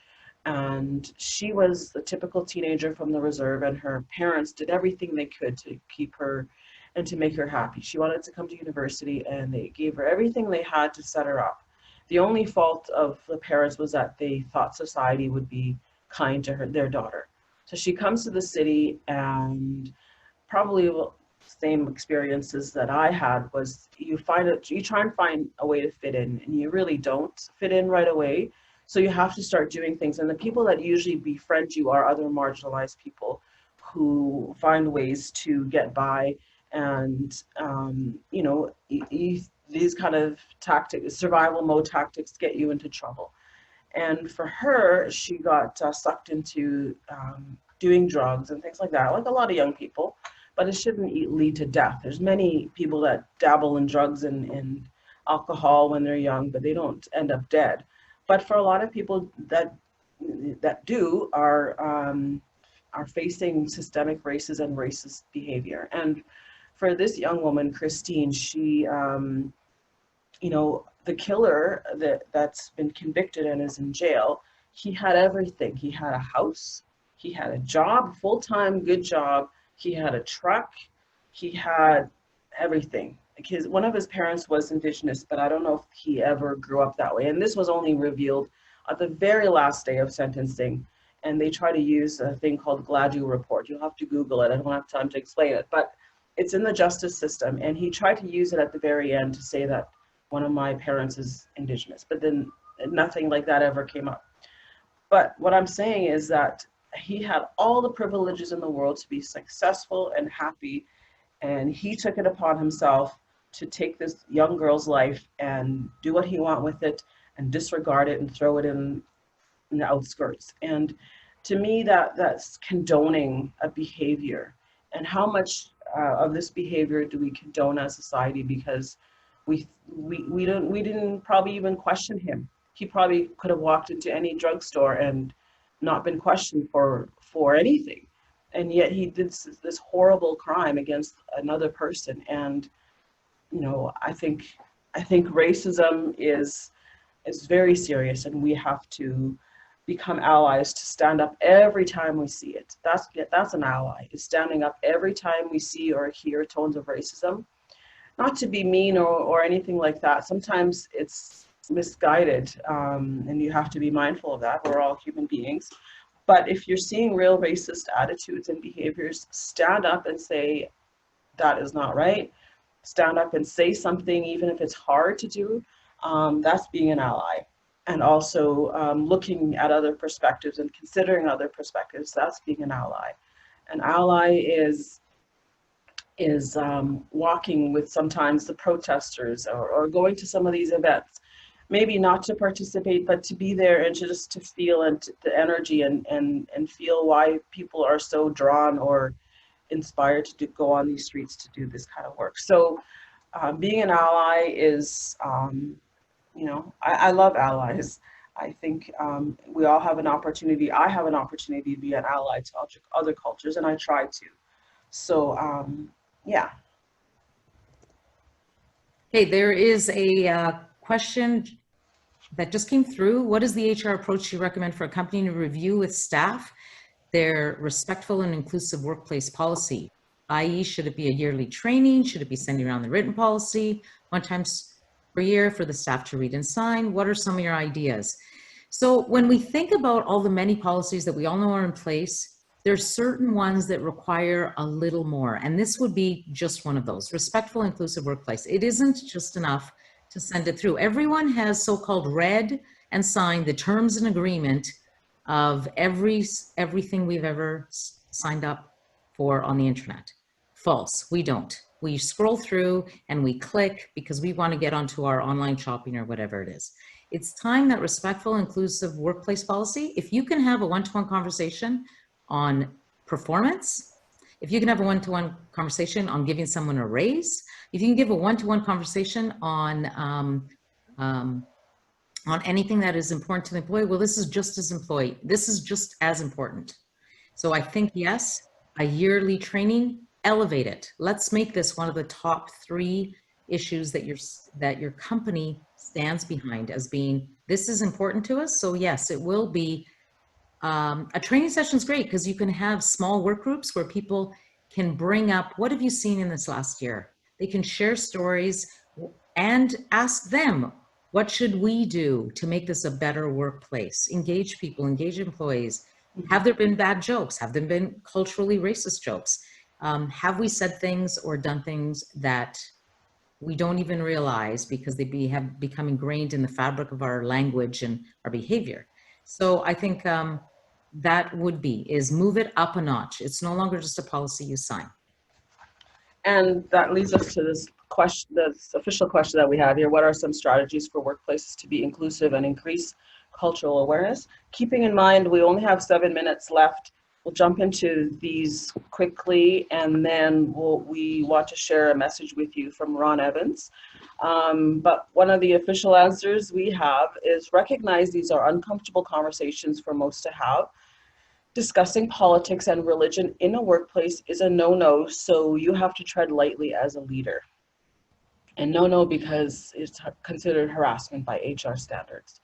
And she was a typical teenager from the reserve, and her parents did everything they could to keep her and to make her happy. She wanted to come to university, and they gave her everything they had to set her up. The only fault of the parents was that they thought society would be kind to their daughter. So she comes to the city, and probably same experiences that I had was you try and find a way to fit in, and you really don't fit in right away. So you have to start doing things. And the people that usually befriend you are other marginalized people who find ways to get by. And, these kind of tactics, survival mode tactics, get you into trouble. And for her, she got sucked into doing drugs and things like that, like a lot of young people. But it shouldn't lead to death. There's many people that dabble in drugs and alcohol when they're young, but they don't end up dead. But for a lot of people that do are facing systemic racism and racist behavior. And for this young woman, Christine, she, the killer that's been convicted and is in jail, he had everything. He had a house, he had a job, full-time, good job. He had a truck, he had everything. One of his parents was Indigenous, but I don't know if he ever grew up that way. And this was only revealed at the very last day of sentencing. And they try to use a thing called Gladue report. You'll have to Google it. I don't have time to explain it, but it's in the justice system. And he tried to use it at the very end to say that one of my parents is Indigenous, but then nothing like that ever came up. But what I'm saying is that he had all the privileges in the world to be successful and happy, and he took it upon himself to take this young girl's life and do what he wanted with it, and disregard it and throw it in the outskirts. And to me, that's condoning a behavior. And how much of this behavior do we condone as society because we didn't probably even question him. He probably could have walked into any drugstore and not been questioned for anything, and yet he did this horrible crime against another person. And I think racism is very serious, and we have to become allies to stand up every time we see it. That's an ally, is standing up every time we see or hear tones of racism. Not to be mean or anything like that. Sometimes it's misguided, and you have to be mindful of that. We're all human beings. But if you're seeing real racist attitudes and behaviors, stand up and say, that is not right. Stand up and say something, even if it's hard to do. That's being an ally. And also looking at other perspectives and considering other perspectives, that's being an ally. An ally is walking with sometimes the protesters, or going to some of these events, maybe not to participate, but to be there and to feel the energy and feel why people are so drawn or inspired to go on these streets to do this kind of work. So being an ally is, I love allies. I think we all have an opportunity. I have an opportunity to be an ally to other cultures, and I try to. So, yeah. Okay, there is a question that just came through. What is the HR approach you recommend for a company to review with staff their respectful and inclusive workplace policy? I.e., should it be a yearly training? Should it be sending around the written policy one time per year for the staff to read and sign? What are some of your ideas? So when we think about all the many policies that we all know are in place, there's certain ones that require a little more, and this would be just one of those. Respectful, inclusive workplace. It isn't just enough to send it through. Everyone has so-called read and signed the terms and agreement of everything we've ever signed up for on the internet. False, we don't. We scroll through and we click because we want to get onto our online shopping or whatever it is. It's time that respectful, inclusive workplace policy, if you can have a one-to-one conversation on performance, if you can have a one-to-one conversation on giving someone a raise, if you can give a one-to-one conversation on anything that is important to the employee, well, this is just as important. So I think, yes, a yearly training, elevate it. Let's make this one of the top 3 issues that your company stands behind as being, this is important to us. So yes, it will be. A training session is great because you can have small work groups where people can bring up, what have you seen in this last year? They can share stories and ask them, what should we do to make this a better workplace? Engage people, engage employees. Have there been bad jokes? Have there been culturally racist jokes? Have we said things or done things that we don't even realize because they have become ingrained in the fabric of our language and our behavior? So I think that is move it up a notch. It's no longer just a policy you sign. And that leads us to this question, this official question that we have here. What are some strategies for workplaces to be inclusive and increase cultural awareness? Keeping in mind, we only have 7 minutes left. We'll jump into these quickly, and then we want to share a message with you from Ron Evans. But one of the official answers we have is recognize these are uncomfortable conversations for most to have. Discussing politics and religion in a workplace is a no-no, so you have to tread lightly as a leader. And no-no because it's considered harassment by HR standards.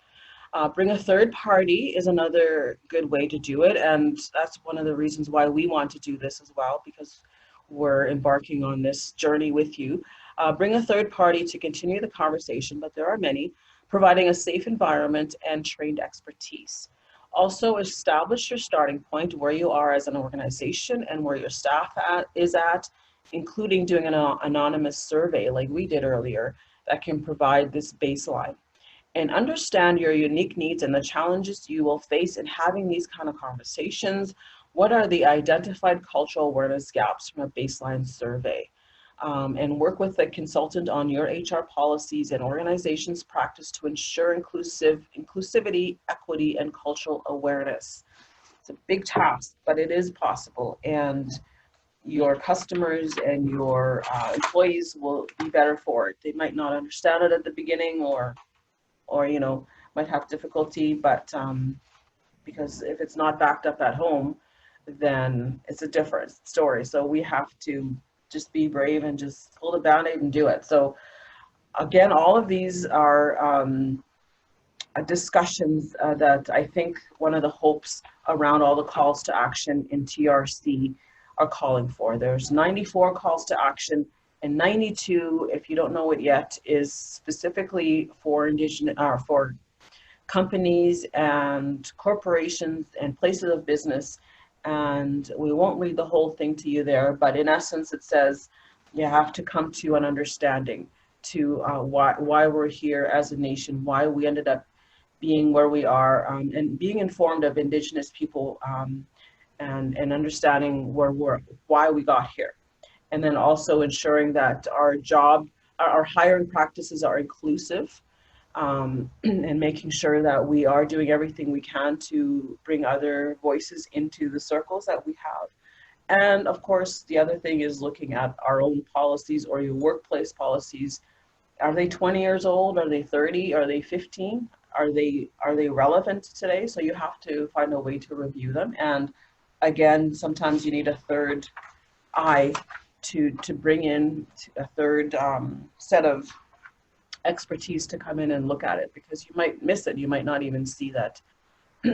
Bring a third party is another good way to do it, and that's one of the reasons why we want to do this as well, because we're embarking on this journey with you. Bring a third party to continue the conversation, but there are many, providing a safe environment and trained expertise. Also, establish your starting point, where you are as an organization and where your staff is at, including doing an anonymous survey like we did earlier that can provide this baseline. And understand your unique needs and the challenges you will face in having these kind of conversations. What are the identified cultural awareness gaps from a baseline survey? and work with a consultant on your HR policies and organization's practice to ensure inclusivity, equity, and cultural awareness. It's a big task, but it is possible, and your customers and your employees will be better for it. They might not understand it at the beginning, or might have difficulty, but because if it's not backed up at home, then it's a different story. So we have to just be brave and just pull the Band-Aid and do it. So again, all of these are discussions that I think one of the hopes around all the calls to action in TRC are calling for. There's 94 calls to action, and 92, if you don't know it yet, is specifically for Indigenous, for companies and corporations and places of business. And we won't read the whole thing to you there, but in essence, it says you have to come to an understanding to why we're here as a nation, why we ended up being where we are, and being informed of Indigenous people, and understanding why we got here. And then also ensuring that our hiring practices are inclusive, and making sure that we are doing everything we can to bring other voices into the circles that we have. And of course, the other thing is looking at our own policies or your workplace policies. Are they 20 years old? Are they 30? Are they 15? Are they relevant today? So you have to find a way to review them. And again, sometimes you need a third eye to bring in a third set of expertise to come in and look at it, because you might miss it. You might not even see that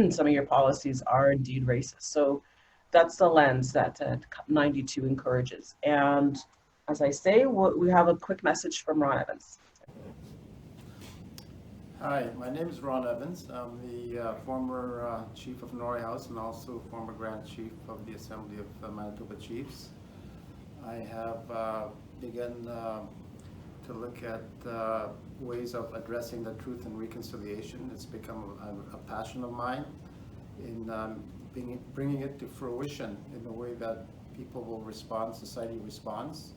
some of your policies are indeed racist. So that's the lens that 92 encourages. And as I say, we have a quick message from Ron Evans. Hi, my name is Ron Evans. I'm the former Chief of Norrie House and also former Grand Chief of the Assembly of Manitoba Chiefs. I have begun to look at ways of addressing the truth and reconciliation. It's become a passion of mine in bringing it to fruition in the way that people will respond, society responds.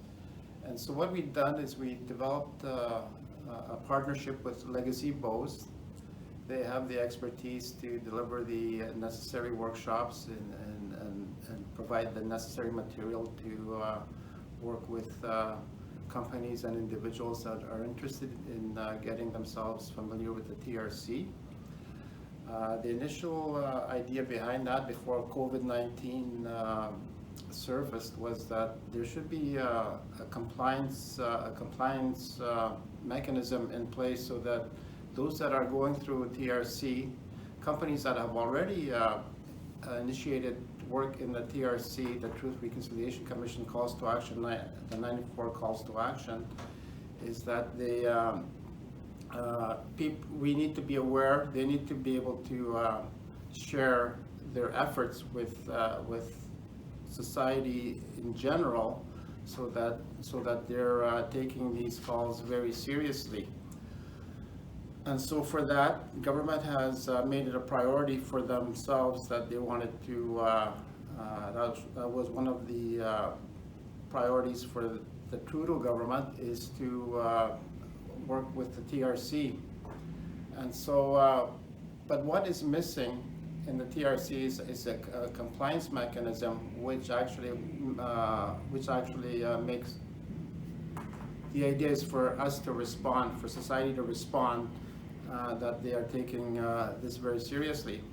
And so what we've done is we developed a partnership with Legacy Bose. They have the expertise to deliver the necessary workshops and provide the necessary material to work with companies and individuals that are interested in getting themselves familiar with the TRC. The initial idea behind that, before COVID-19 surfaced, was that there should be a compliance mechanism in place so that those that are going through TRC, companies that have already initiated work in the TRC, the Truth Reconciliation Commission calls to action, the 94 calls to action, is that they we need to be aware. They need to be able to share their efforts with society in general, so that they're taking these calls very seriously. And so for that, government has made it a priority for themselves that they wanted to, that was one of the priorities for the Trudeau government, is to work with the TRC. And so, but what is missing in the TRC is a compliance mechanism, which actually makes, the idea is for us to respond, for society to respond, that they are taking this very seriously.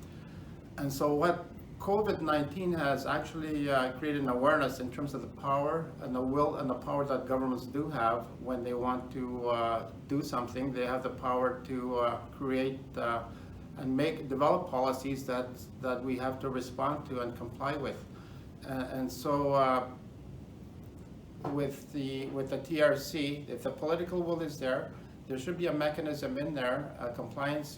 And so what COVID-19 has actually created an awareness in terms of the power and the will and the power that governments do have when they want to do something. They have the power to create and develop policies that we have to respond to and comply with. And so with the TRC, if the political will is there, there should be a mechanism in there, a compliance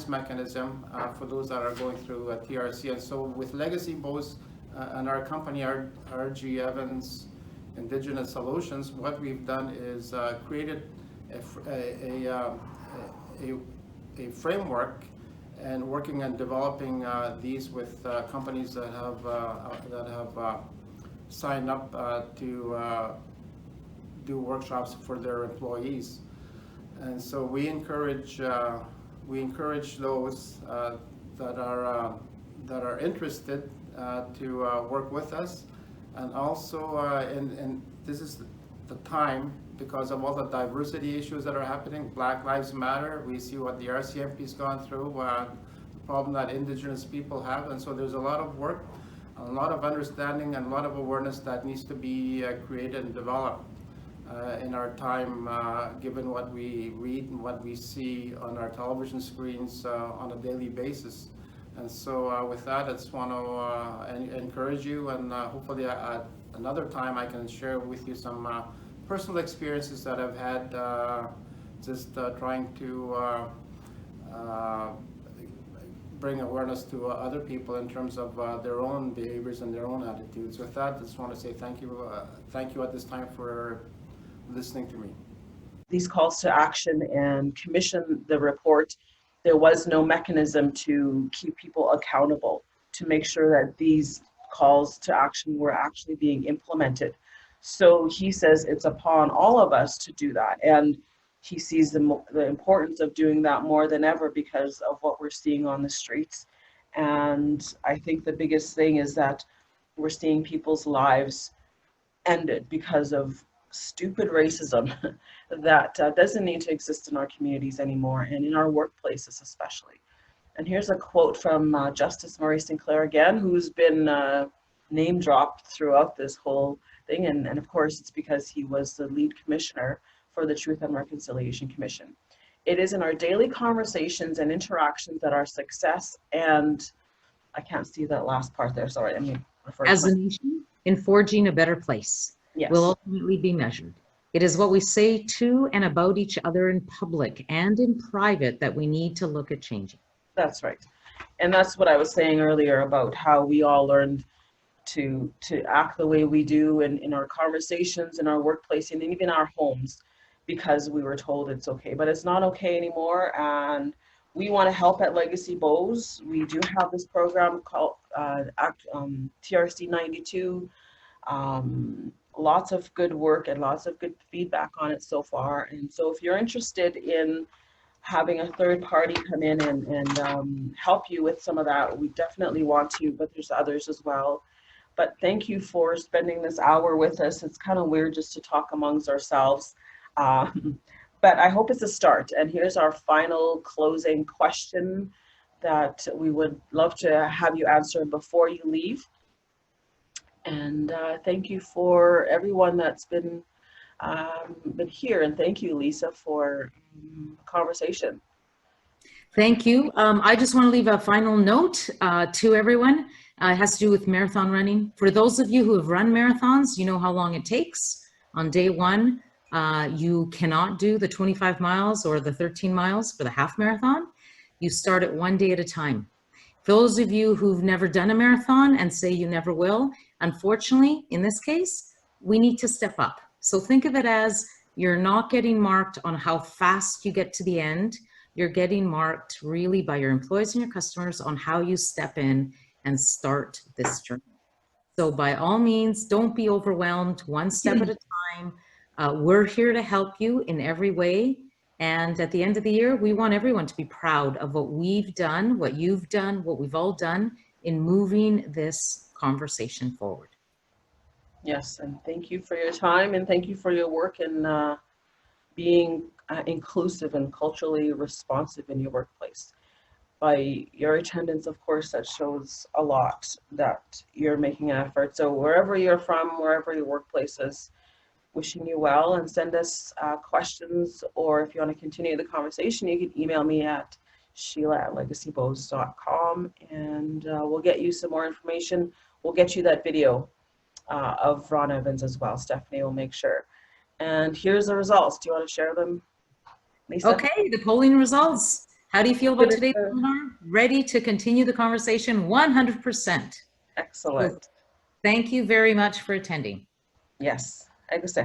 mechanism for those that are going through a TRC. And so with Legacy Bose and our company, RG Evans Indigenous Solutions, what we've done is created a framework and working on developing these with companies that have signed up to do workshops for their employees. And so we encourage those that are interested to work with us. And also, and this is the time, because of all the diversity issues that are happening. Black Lives Matter, we see what the RCMP's gone through, the problem that Indigenous people have, and so there's a lot of work, a lot of understanding, and a lot of awareness that needs to be created and developed in our time, given what we read and what we see on our television screens on a daily basis. And so with that, I just want to encourage you, and hopefully at another time I can share with you some personal experiences that I've had just trying to bring awareness to other people in terms of their own behaviors and their own attitudes. With that, I just want to say thank you at this time for listening to me. These calls to action and commission the report, there was no mechanism to keep people accountable, to make sure that these calls to action were actually being implemented. So he says it's upon all of us to do that. And he sees the importance of doing that more than ever because of what we're seeing on the streets. And I think the biggest thing is that we're seeing people's lives ended because of stupid racism that doesn't need to exist in our communities anymore and in our workplaces especially. And here's a quote from Justice Murray Sinclair again, who's been name dropped throughout this whole thing. And of course, it's because he was the lead commissioner for the Truth and Reconciliation Commission. It is in our daily conversations and interactions that our success and, I can't see that last part there, sorry, I mean, as a nation, in forging a better place, yes, will ultimately be measured. It is what we say to and about each other in public and in private that we need to look at changing. that's right. And that's what I was saying earlier about how we all learned to act the way we do in our conversations, in our workplace, and even our homes, because we were told it's okay. But it's not okay anymore, and we want to help at Legacy Bows. We do have this program called TRC 92. Lots of good work and lots of good feedback on it so far. And so if you're interested in having a third party come in and help you with some of that, we definitely want to, but there's others as well. But thank you for spending this hour with us. It's kind of weird just to talk amongst ourselves. But I hope it's a start. And here's our final closing question that we would love to have you answer before you leave. And thank you for everyone that's been here. And thank you, Lisa, for conversation. Thank you. I just want to leave a final note to everyone. It has to do with marathon running. For those of you who have run marathons, you know how long it takes. On day one, you cannot do the 25 miles or the 13 miles for the half marathon. You start it one day at a time. For those of you who've never done a marathon and say you never will, unfortunately, in this case, we need to step up. So think of it as you're not getting marked on how fast you get to the end. You're getting marked really by your employees and your customers on how you step in and start this journey. So by all means, don't be overwhelmed, one step at a time. We're here to help you in every way. And at the end of the year, we want everyone to be proud of what we've done, what you've done, what we've all done in moving this conversation forward. Yes, and thank you for your time, and thank you for your work in being inclusive and culturally responsive in your workplace. By your attendance, of course, that shows a lot that you're making an effort. So wherever you're from, wherever your workplace is, wishing you well, and send us questions, or if you want to continue the conversation, you can email me at sheila@legacybows.com, and we'll get you some more information. We'll get you that video of Ron Evans as well. Stephanie will make sure. And here's the results. Do you want to share them, Lisa? Okay, the polling results. How do you feel about today's webinar? Ready to continue the conversation 100%. Excellent. Thank you very much for attending. Yes, I guess.